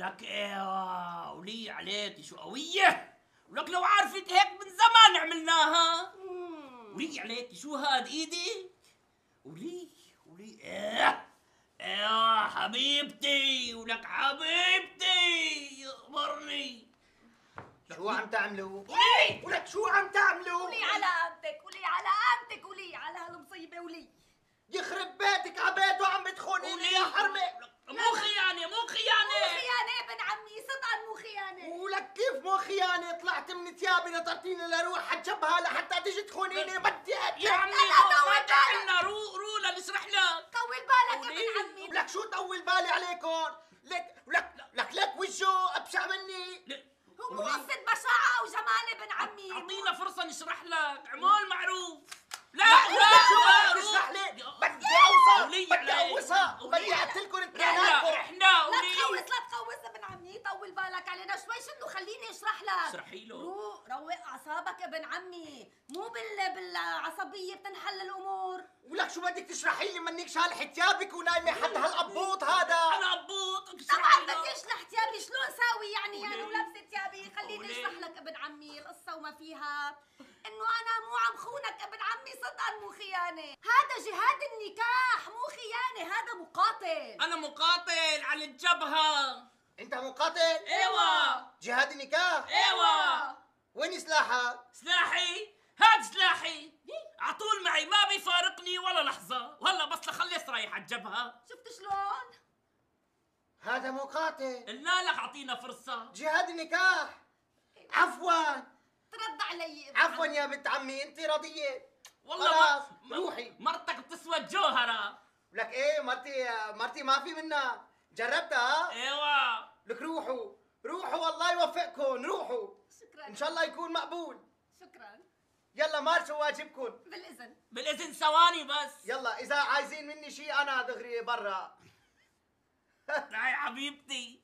ولك ايه ولي عليك شو قوية، ولك لو عارفك هيك من زمان عملناها. ولي عليك شو هاد ايدي، ولي ايه حبيبتي، ولك حبيبتي اخبرني شو عم تعملوا؟ ولك شو عم تعملوا؟ ولي على قامتك، ولي على قامتك، ولي على هالمصيبة، ولي يخرب بيتك عبيد وعم بتخونيني يا حرمة. مو خيانة مو خيانة ابن عمي، صدقا مو خيانة. ولك كيف مو خيانة؟ طلعت من ثيابي نطرتيني لروح حجبها لحتى تيجي تخونيني. بدي يا عمي ما تعملنا رو لنشرح لك. طول بالك ابن عمي. ولك شو طول بالي عليكم؟ لك وجهه ابشع مني. هو قصة بشاعة وجمال ابن عمي. اعطينا فرصة نشرح لك، عمول معروف. لا شو تشرح لي؟ بدي اوصى بدي اقتلكم اثنيناتكم. احنا لا تخوص ابن عمي، طول بالك علينا شوي. شنو خليني اشرح لك. اشرحي له. روق اعصابك ابن عمي، مو بالعصبية بتنحل الامور. ولك شو بدك تشرحي لي منك شالحة ثيابك ونايمة حد هالقبوط هذا؟ انا قبوط. طبعا بدي اشلح ثيابي، شلون ساوي يعني ولابسه ثيابي؟ خليني اشرح لك ابن عمي القصه وما فيها. انه انا مو عم خونك ابن عمي، صدقا مو خيانه. هذا جهاد النكاح، مو خيانه، هذا مقاتل. انا مقاتل على الجبهة. انت مقاتل؟ ايوه. جهاد النكاح؟ ايوه. وين سلاحك؟ سلاحي هاد سلاحي على طول معي، ما بيفارقني ولا لحظة، وهلا بس لخلص رايح على الجبهة. شفت شلون؟ هذا مقاتل. قلنا لك اعطينا فرصة. جهاد النكاح. عفوا ترد علي عفوا يا بنت عمي، انت رضية. والله خلاص روحي. مرتك بتسوى الجوهرة. لك ايه مرتي ما في منها. جربتها؟ ايوه. لك روحوا والله يوفقكم، روحوا. شكرا. ان شاء الله يكون مقبول. شكرا. يلا مارسوا واجبكم. بالاذن ثواني بس. يلا اذا عايزين مني شيء انا دغري برا. تعي حبيبتي.